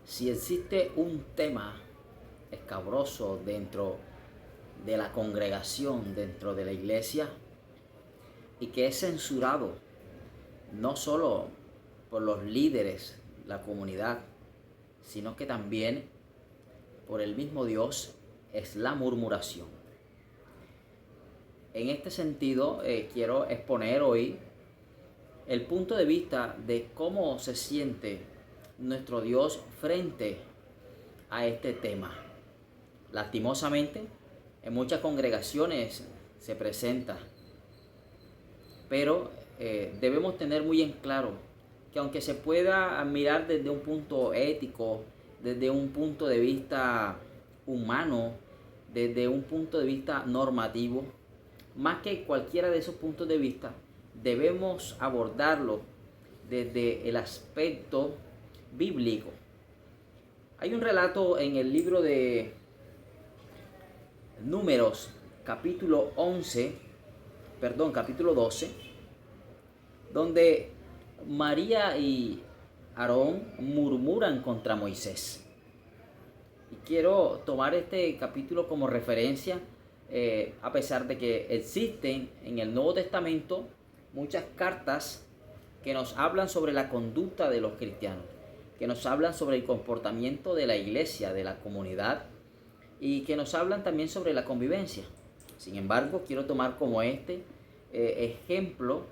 Si existe un tema escabroso dentro de la congregación, dentro de la iglesia, y que es censurado no solo por los líderes, la comunidad, sino que también por el mismo Dios, es la murmuración. En este sentido, quiero exponer hoy el punto de vista de cómo se siente nuestro Dios frente a este tema. Lastimosamente, en muchas congregaciones se presenta, pero debemos tener muy en claro que aunque se pueda mirar desde un punto ético, desde un punto de vista humano, desde un punto de vista normativo, más que cualquiera de esos puntos de vista, debemos abordarlo desde el aspecto bíblico. Hay un relato en el libro de Números, capítulo 12, donde María y Aarón murmuran contra Moisés. Y quiero tomar este capítulo como referencia, a pesar de que existen en el Nuevo Testamento muchas cartas que nos hablan sobre la conducta de los cristianos, que nos hablan sobre el comportamiento de la iglesia, de la comunidad, y que nos hablan también sobre la convivencia. Sin embargo, quiero tomar como ejemplo,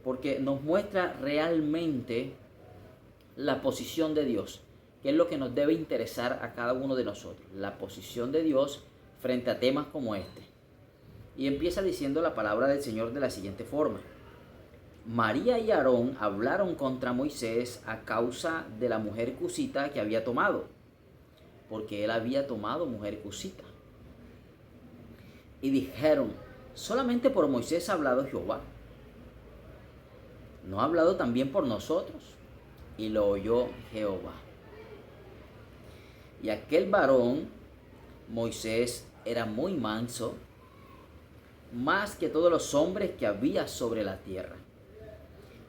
porque nos muestra realmente la posición de Dios, que es lo que nos debe interesar a cada uno de nosotros, la posición de Dios frente a temas como este. Y empieza diciendo la palabra del Señor de la siguiente forma: María y Aarón hablaron contra Moisés a causa de la mujer cusita que había tomado, porque él había tomado mujer cusita. Y dijeron: solamente por Moisés ha hablado Jehová, ¿no ha hablado también por nosotros? Y lo oyó Jehová. Y aquel varón, Moisés, era muy manso, más que todos los hombres que había sobre la tierra.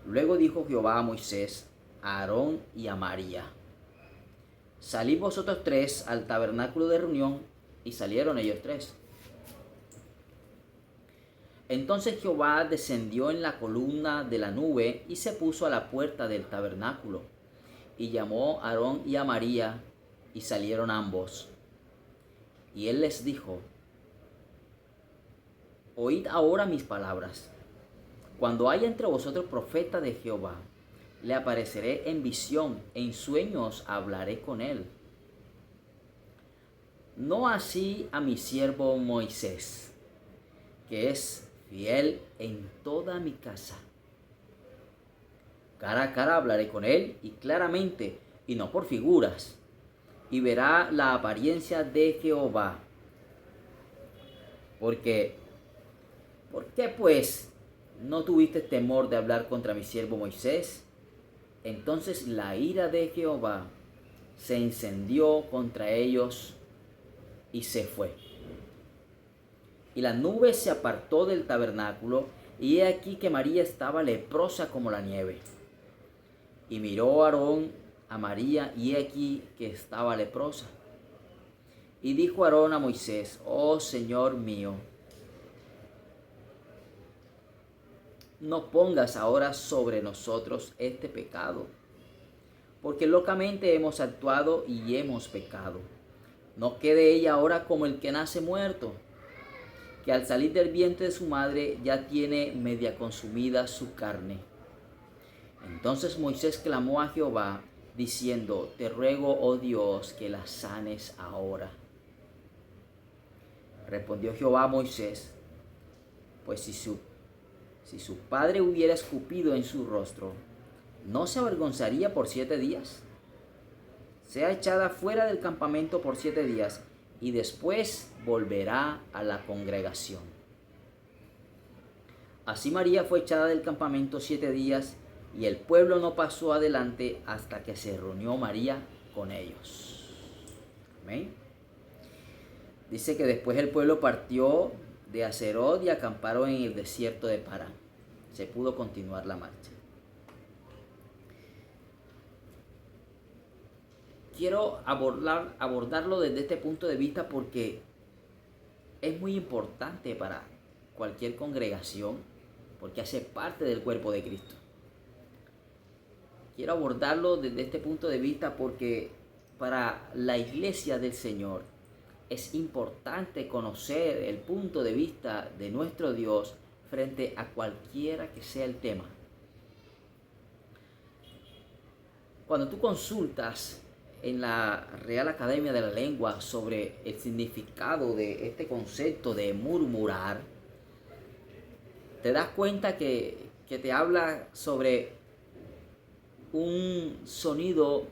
Luego dijo Jehová a Moisés, a Aarón y a María: salid vosotros tres al tabernáculo de reunión. Y salieron ellos tres. Entonces Jehová descendió en la columna de la nube y se puso a la puerta del tabernáculo. Y llamó a Aarón y a María, y salieron ambos. Y él les dijo: oíd ahora mis palabras. Cuando haya entre vosotros profeta de Jehová, le apareceré en visión, en sueños hablaré con él. No así a mi siervo Moisés, que es fiel en toda mi casa. Cara a cara hablaré con él, y claramente, y no por figuras, y verá la apariencia de Jehová. ¿Por qué pues no tuviste temor de hablar contra mi siervo Moisés? Entonces la ira de Jehová se encendió contra ellos y se fue. Y la nube se apartó del tabernáculo, y he aquí que María estaba leprosa como la nieve. Y miró Aarón a María, y he aquí que estaba leprosa. Y dijo Aarón a Moisés: oh Señor mío, no pongas ahora sobre nosotros este pecado, porque locamente hemos actuado y hemos pecado. No quede ella ahora como el que nace muerto, que al salir del vientre de su madre ya tiene media consumida su carne. Entonces Moisés clamó a Jehová, diciendo: te ruego, oh Dios, que la sanes ahora. Respondió Jehová a Moisés: pues si su padre hubiera escupido en su rostro, ¿no se avergonzaría por 7 días? Sea echada fuera del campamento por 7 días, y después volverá a la congregación. Así María fue echada del campamento 7 días, y el pueblo no pasó adelante hasta que se reunió María con ellos. Amén. Dice que después el pueblo partió de Acerot y acamparon en el desierto de Parán. Se pudo continuar la marcha. quiero abordarlo desde este punto de vista porque es muy importante para cualquier congregación, porque hace parte del cuerpo de Cristo. Quiero abordarlo desde este punto de vista porque para la iglesia del Señor es importante conocer el punto de vista de nuestro Dios frente a cualquiera que sea el tema. Cuando tú consultas en la Real Academia de la Lengua sobre el significado de este concepto de murmurar, te das cuenta que te habla sobre un sonido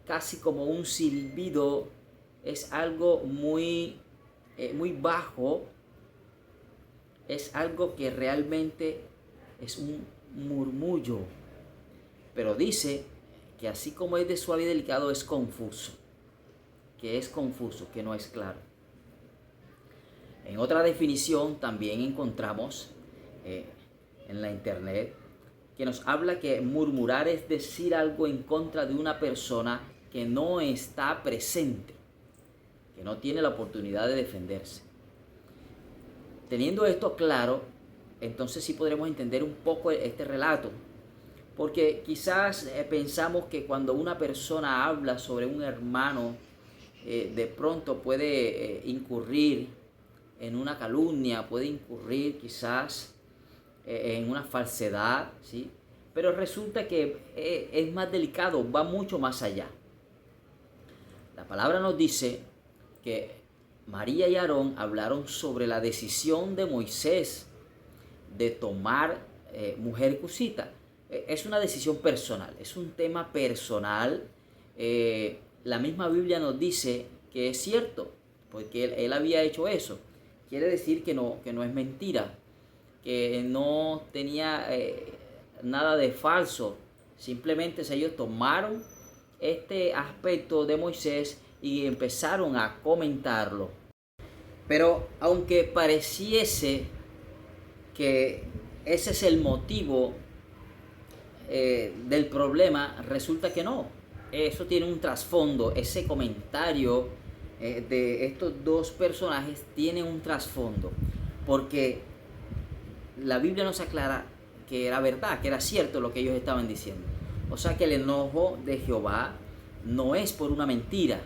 casi como un silbido. Es algo muy bajo, es algo que realmente es un murmullo, pero dice que así como es de suave y delicado, es confuso, que no es claro. En otra definición también encontramos en la internet que nos habla que murmurar es decir algo en contra de una persona que no está presente, que no tiene la oportunidad de defenderse. Teniendo esto claro, entonces sí podremos entender un poco este relato. Porque quizás pensamos que cuando una persona habla sobre un hermano, de pronto puede incurrir en una calumnia, puede incurrir quizás en una falsedad, ¿sí? Pero resulta que es más delicado, va mucho más allá. La palabra nos dice que María y Aarón hablaron sobre la decisión de Moisés de tomar mujer cusita. Es una decisión personal, es un tema personal. La misma Biblia nos dice que es cierto, porque él había hecho eso. Quiere decir que no es mentira, que no tenía nada de falso. Simplemente ellos tomaron este aspecto de Moisés y empezaron a comentarlo. Pero aunque pareciese que ese es el motivo del problema, resulta que no. Eso tiene un trasfondo. Ese comentario de estos dos personajes tiene un trasfondo, porque la Biblia nos aclara que era verdad, que era cierto lo que ellos estaban diciendo. O sea que el enojo de Jehová no es por una mentira,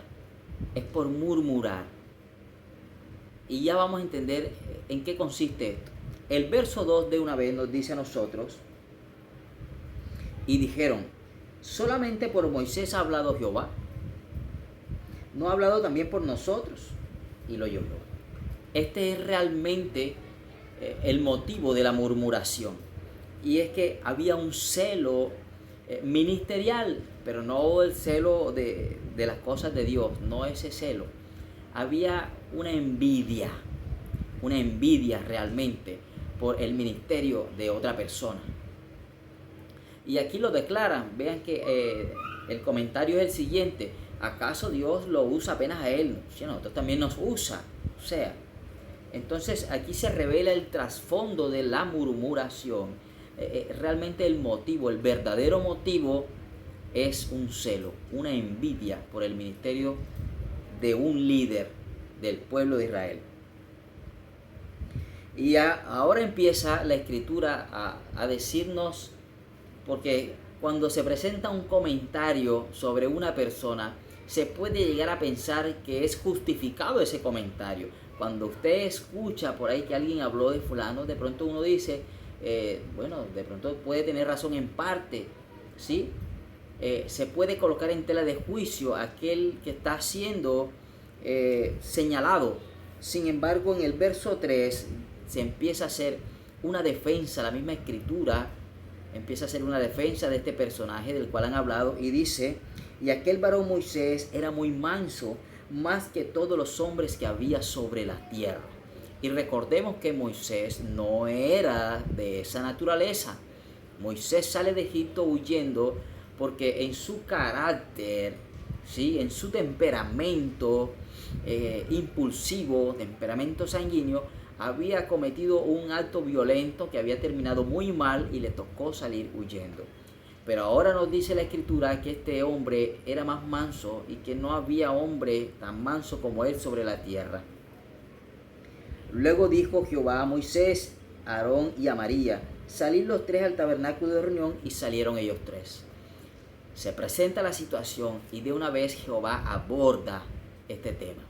es por murmurar. Y ya vamos a entender en qué consiste esto. El verso 2 de una vez nos dice a nosotros: y dijeron, ¿solamente por Moisés ha hablado Jehová? ¿No ha hablado también por nosotros? Y lo oyó Jehová. Este es realmente el motivo de la murmuración. Y es que había un celo ministerial, pero no el celo de las cosas de Dios, no ese celo. Había una envidia realmente por el ministerio de otra persona. Y aquí lo declaran. Vean que el comentario es el siguiente: ¿acaso Dios lo usa apenas a él? Si nosotros también nos usa. O sea, entonces aquí se revela el trasfondo de la murmuración. Realmente el motivo, el verdadero motivo, es un celo, una envidia por el ministerio de un líder del pueblo de Israel. Y ahora empieza la escritura a decirnos, porque cuando se presenta un comentario sobre una persona, se puede llegar a pensar que es justificado ese comentario. Cuando usted escucha por ahí que alguien habló de fulano, de pronto uno dice, bueno, de pronto puede tener razón en parte, ¿sí? Se puede colocar en tela de juicio aquel que está siendo señalado. Sin embargo, en el verso 3 se empieza a hacer una defensa, la misma escritura empieza a hacer una defensa de este personaje del cual han hablado, y dice: y aquel varón Moisés era muy manso, más que todos los hombres que había sobre la tierra. Y recordemos que Moisés no era de esa naturaleza. Moisés sale de Egipto huyendo porque en su carácter, ¿sí?, en su temperamento impulsivo, temperamento sanguíneo, había cometido un acto violento que había terminado muy mal y le tocó salir huyendo. Pero ahora nos dice la escritura que este hombre era más manso y que no había hombre tan manso como él sobre la tierra. Luego dijo Jehová a Moisés, a Aarón y a María: salid los tres al tabernáculo de reunión, y salieron ellos tres. Se presenta la situación y de una vez Jehová aborda este tema,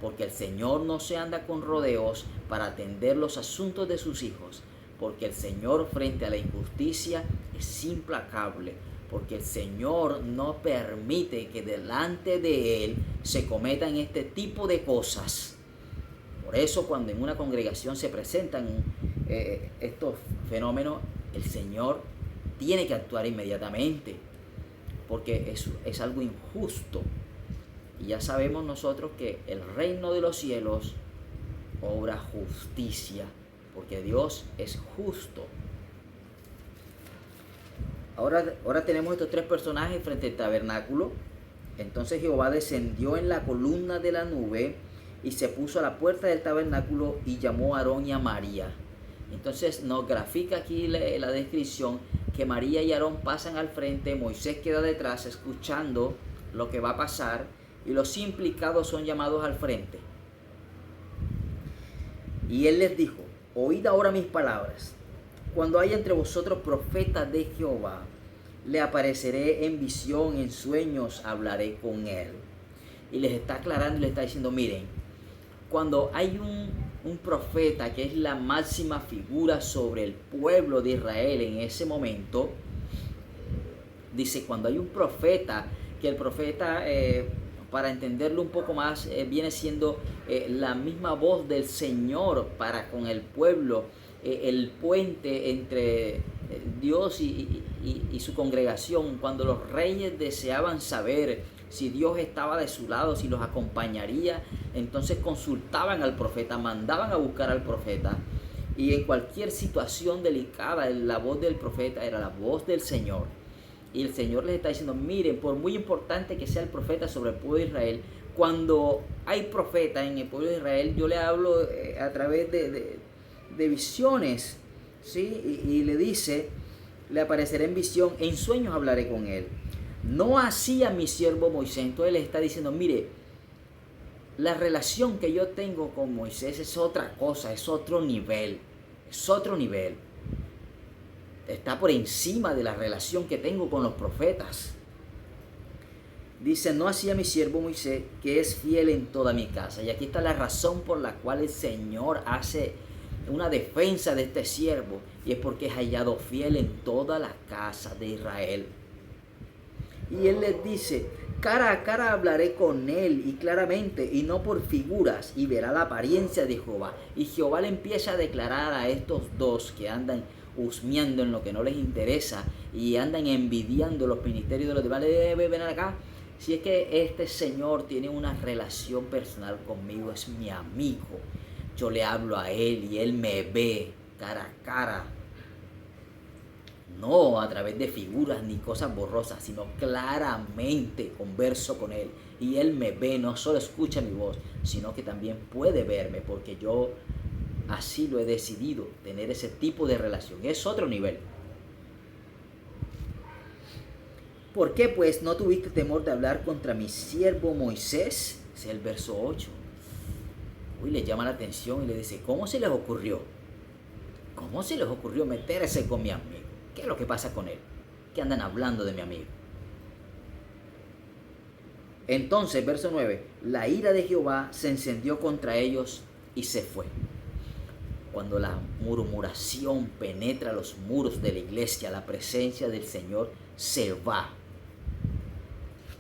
porque el Señor no se anda con rodeos para atender los asuntos de sus hijos, porque el Señor frente a la injusticia es implacable, porque el Señor no permite que delante de Él se cometan este tipo de cosas. Por eso cuando en una congregación se presentan estos fenómenos, el Señor tiene que actuar inmediatamente, porque es algo injusto. Y ya sabemos nosotros que el reino de los cielos obra justicia, porque Dios es justo. Ahora tenemos estos tres personajes frente al tabernáculo. Entonces Jehová descendió en la columna de la nube y se puso a la puerta del tabernáculo y llamó a Aarón y a María. Entonces nos grafica aquí la descripción que María y Aarón pasan al frente, Moisés queda detrás escuchando lo que va a pasar y los implicados son llamados al frente. Y él les dijo: oíd ahora mis palabras. Cuando haya entre vosotros profetas de Jehová, le apareceré en visión, en sueños hablaré con él. Y les está aclarando y les está diciendo: miren, cuando hay un profeta que es la máxima figura sobre el pueblo de Israel en ese momento, dice, cuando hay un profeta, que el profeta, para entenderlo un poco más, viene siendo la misma voz del Señor para con el pueblo, el puente entre Dios y su congregación. Cuando los reyes deseaban saber si Dios estaba de su lado, si los acompañaría, entonces consultaban al profeta, mandaban a buscar al profeta. Y en cualquier situación delicada, la voz del profeta era la voz del Señor. Y el Señor les está diciendo: miren, por muy importante que sea el profeta sobre el pueblo de Israel, cuando hay profeta en el pueblo de Israel, yo le hablo a través de visiones, ¿sí? Y le dice: le apareceré en visión, en sueños hablaré con él. No así a mi siervo Moisés. Entonces le está diciendo: mire, la relación que yo tengo con Moisés es otra cosa, es otro nivel, es otro nivel. Está por encima de la relación que tengo con los profetas. Dice: no así a mi siervo Moisés, que es fiel en toda mi casa. Y aquí está la razón por la cual el Señor hace una defensa de este siervo, y es porque es hallado fiel en toda la casa de Israel. Y él les dice: cara a cara hablaré con él y claramente, y no por figuras, y verá la apariencia de Jehová. Y Jehová le empieza a declarar a estos dos que andan husmeando en lo que no les interesa y andan envidiando los ministerios de los demás: ven acá, si es que este Señor tiene una relación personal conmigo, es mi amigo, yo le hablo a él y él me ve cara a cara, no a través de figuras ni cosas borrosas, sino claramente converso con él y él me ve, no solo escucha mi voz, sino que también puede verme, porque yo así lo he decidido, tener ese tipo de relación. Es otro nivel. ¿Por qué pues no tuviste temor de hablar contra mi siervo Moisés? Es el verso 8. Uy, le llama la atención y le dice: ¿cómo se les ocurrió? ¿Cómo se les ocurrió meterse con mi amigo? ¿Qué es lo que pasa con él? ¿Qué andan hablando de mi amigo? Entonces, verso 9, la ira de Jehová se encendió contra ellos y se fue. Cuando la murmuración penetra los muros de la iglesia, la presencia del Señor se va.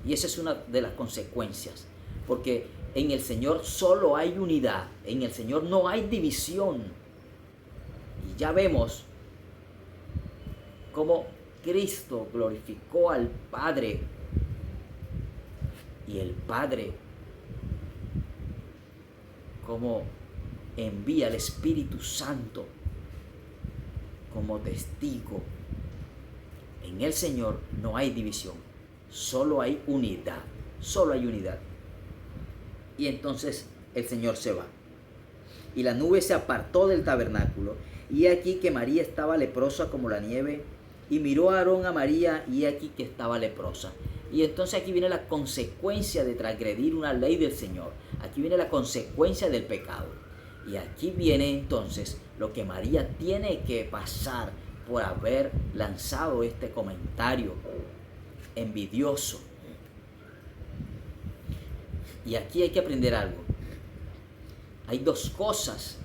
Y esa es una de las consecuencias, porque en el Señor solo hay unidad, en el Señor no hay división. Y ya vemos cómo Cristo glorificó al Padre, y el Padre como envía al Espíritu Santo como testigo. En el Señor no hay división, solo hay unidad, solo hay unidad. Y entonces el Señor se va. Y la nube se apartó del tabernáculo, y aquí que María estaba leprosa como la nieve, Y miró a Aarón a María y aquí que estaba leprosa. Y entonces aquí viene la consecuencia de transgredir una ley del Señor. Aquí viene la consecuencia del pecado. Y aquí viene entonces lo que María tiene que pasar por haber lanzado este comentario envidioso. Y aquí hay que aprender algo. Hay dos cosas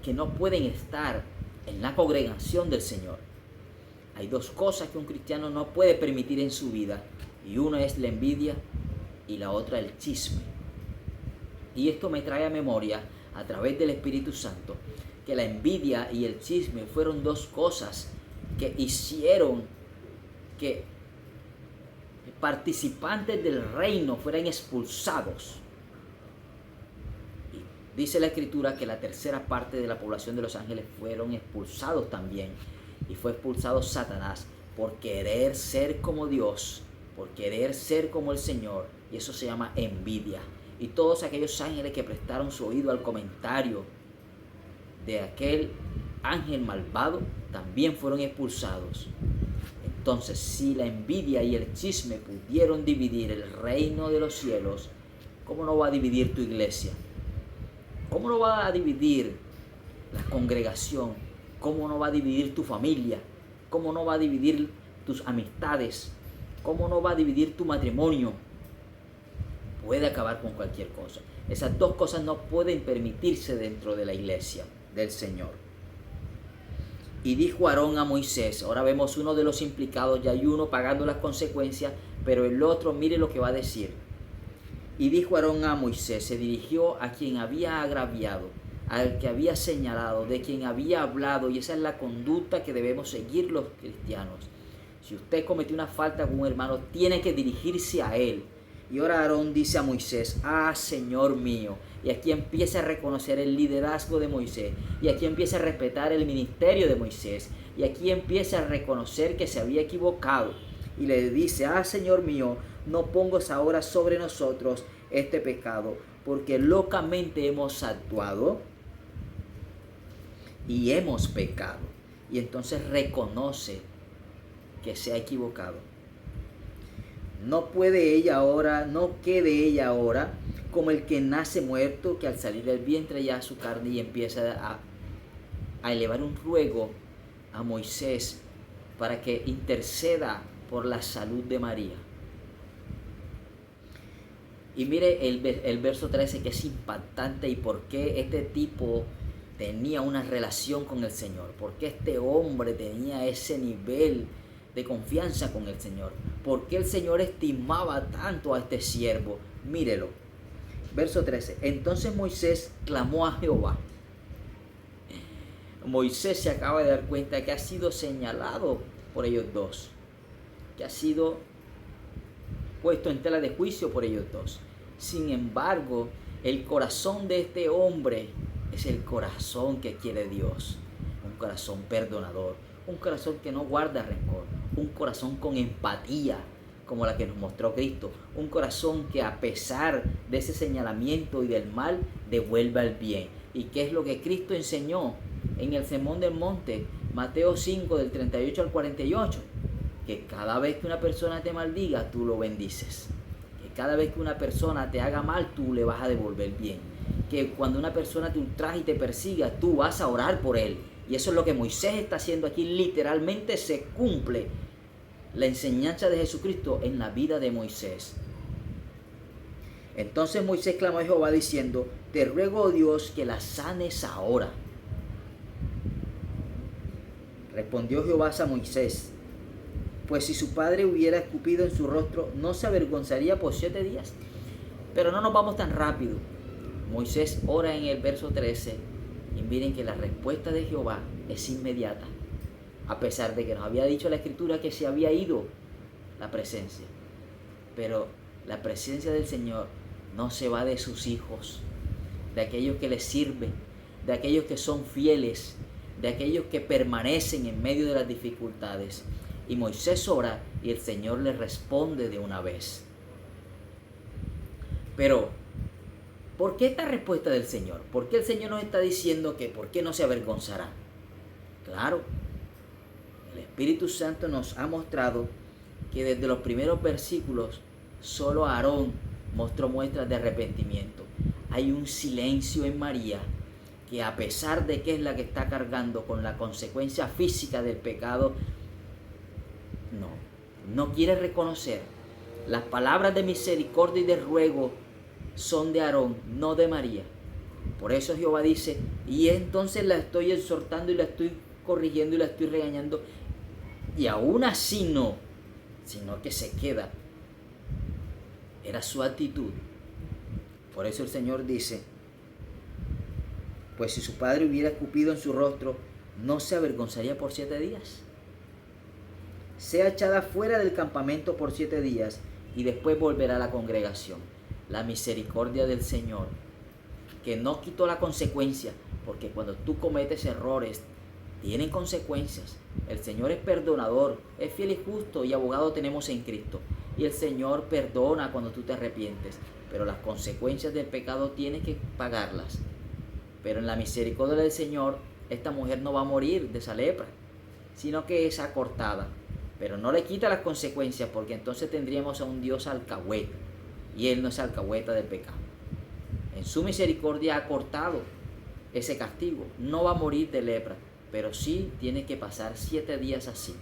que no pueden estar en la congregación del Señor. Hay dos cosas que un cristiano no puede permitir en su vida. Y una es la envidia y la otra el chisme. Y esto me trae a memoria, a través del Espíritu Santo, que la envidia y el chisme fueron dos cosas que hicieron que participantes del reino fueran expulsados. Y dice la Escritura que la tercera parte de la población de los ángeles fueron expulsados también. Y fue expulsado Satanás por querer ser como Dios, por querer ser como el Señor. Y eso se llama envidia. Y todos aquellos ángeles que prestaron su oído al comentario de aquel ángel malvado también fueron expulsados. Entonces, si la envidia y el chisme pudieron dividir el reino de los cielos, ¿cómo no va a dividir tu iglesia? ¿Cómo no va a dividir la congregación? ¿Cómo no va a dividir tu familia? ¿Cómo no va a dividir tus amistades? ¿Cómo no va a dividir tu matrimonio? Puede acabar con cualquier cosa. Esas dos cosas no pueden permitirse dentro de la iglesia del Señor. Y dijo Aarón a Moisés, ahora vemos uno de los implicados, ya hay uno pagando las consecuencias, pero el otro, mire lo que va a decir. Y dijo Aarón a Moisés, se dirigió a quien había agraviado, al que había señalado, de quien había hablado, y esa es la conducta que debemos seguir los cristianos. Si usted cometió una falta con un hermano, tiene que dirigirse a él. Y ahora Aarón dice a Moisés, Señor mío. Y aquí empieza a reconocer el liderazgo de Moisés. Y aquí empieza a respetar el ministerio de Moisés. Y aquí empieza a reconocer que se había equivocado. Y le dice, Señor mío, no pongas ahora sobre nosotros este pecado, porque locamente hemos actuado y hemos pecado. Y entonces reconoce que se ha equivocado. No puede ella ahora, no quede ella ahora como el que nace muerto, que al salir del vientre ya su carne y empieza a elevar un ruego a Moisés para que interceda por la salud de María. Y mire el verso 13 que es impactante y por qué este tipo tenía una relación con el Señor, por qué este hombre tenía ese nivel de confianza con el Señor, por qué el Señor estimaba tanto a este siervo. Mírelo, verso 13, entonces Moisés clamó a Jehová. Moisés se acaba de dar cuenta que ha sido señalado por ellos dos, que ha sido puesto en tela de juicio por ellos dos. Sin embargo, el corazón de este hombre es el corazón que quiere Dios, un corazón perdonador, un corazón que no guarda rencor, un corazón con empatía como la que nos mostró Cristo, un corazón que a pesar de ese señalamiento y del mal devuelva el bien. ¿Y qué es lo que Cristo enseñó en el Sermón del Monte? Mateo 5 del 38 al 48, que cada vez que una persona te maldiga, tú lo bendices. Que cada vez que una persona te haga mal, tú le vas a devolver bien. Que cuando una persona te ultraje y te persiga, tú vas a orar por él. Y eso es lo que Moisés está haciendo aquí. Literalmente se cumple la enseñanza de Jesucristo en la vida de Moisés. Entonces Moisés clamó a Jehová diciendo, te ruego, oh Dios, que la sanes ahora. Respondió Jehová a Moisés, pues si su padre hubiera escupido en su rostro, ¿no se avergonzaría por 7 días? Pero no nos vamos tan rápido. Moisés ora en el verso 13 y miren que la respuesta de Jehová es inmediata, a pesar de que nos había dicho la Escritura que se había ido la presencia. Pero la presencia del Señor no se va de sus hijos, de aquellos que les sirven, de aquellos que son fieles, de aquellos que permanecen en medio de las dificultades. Y Moisés ora y el Señor le responde de una vez. Pero, ¿por qué esta respuesta del Señor? ¿Por qué el Señor nos está diciendo que por qué no se avergonzará? Claro, Espíritu Santo nos ha mostrado que desde los primeros versículos solo Aarón mostró muestras de arrepentimiento. Hay un silencio en María que, a pesar de que es la que está cargando con la consecuencia física del pecado, no quiere reconocer. Las palabras de misericordia y de ruego son de Aarón, no de María. Por eso Jehová dice, y entonces la estoy exhortando y la estoy corrigiendo y la estoy regañando, y aún así no, sino que se queda. Era su actitud. Por eso el Señor dice, pues si su padre hubiera escupido en su rostro, ¿no se avergonzaría por 7 días? Sea echada fuera del campamento por 7 días y después volverá a la congregación. La misericordia del Señor, que no quitó la consecuencia, porque cuando tú cometes errores, tienen consecuencias. El Señor es perdonador, es fiel y justo, y abogado tenemos en Cristo. Y el Señor perdona cuando tú te arrepientes, pero las consecuencias del pecado tienes que pagarlas. Pero en la misericordia del Señor, esta mujer no va a morir de esa lepra, sino que es acortada. Pero no le quita las consecuencias, porque entonces tendríamos a un Dios alcahueta, y Él no es alcahueta del pecado. En su misericordia ha cortado ese castigo. No va a morir de lepra, pero sí tiene que pasar 7 días así,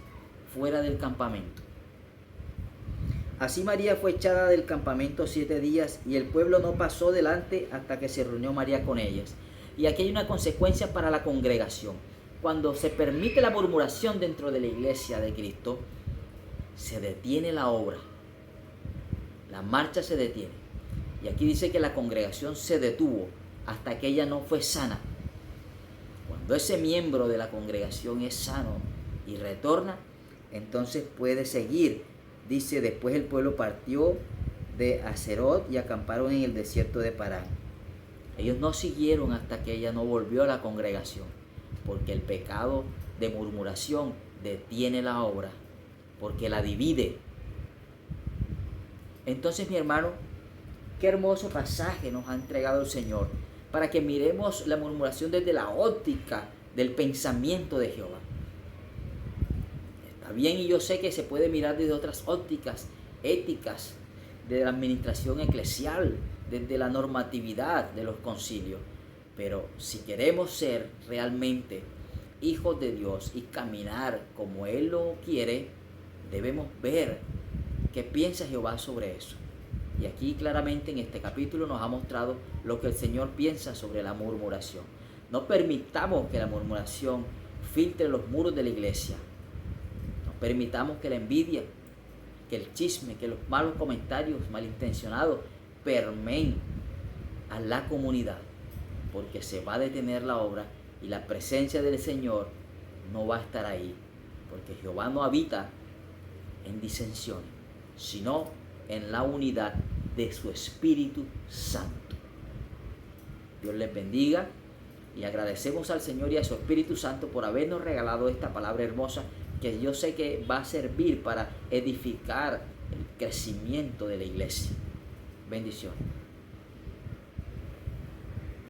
fuera del campamento. Así María fue echada del campamento 7 días, y el pueblo no pasó delante hasta que se reunió María con ellas. Y aquí hay una consecuencia para la congregación. Cuando se permite la murmuración dentro de la iglesia de Cristo, se detiene la obra. La marcha se detiene. Y aquí dice que la congregación se detuvo hasta que ella no fue sana. Cuando ese miembro de la congregación es sano y retorna, entonces puede seguir. Dice, después el pueblo partió de Aserot y acamparon en el desierto de Parán. Ellos no siguieron hasta que ella no volvió a la congregación, porque el pecado de murmuración detiene la obra, porque la divide. Entonces, mi hermano, qué hermoso pasaje nos ha entregado el Señor para que miremos la murmuración desde la óptica del pensamiento de Jehová. Está bien, y yo sé que se puede mirar desde otras ópticas éticas, de la administración eclesial, desde la normatividad de los concilios. Pero si queremos ser realmente hijos de Dios y caminar como Él lo quiere, debemos ver qué piensa Jehová sobre eso. Y aquí claramente en este capítulo nos ha mostrado lo que el Señor piensa sobre la murmuración. No permitamos que la murmuración filtre los muros de la iglesia. No permitamos que la envidia, que el chisme, que los malos comentarios malintencionados permeen a la comunidad, porque se va a detener la obra y la presencia del Señor no va a estar ahí, porque Jehová no habita en disensión, sino en la unidad de su Espíritu Santo. Dios les bendiga, y agradecemos al Señor y a su Espíritu Santo por habernos regalado esta palabra hermosa, que yo sé que va a servir para edificar el crecimiento de la iglesia. Bendiciones.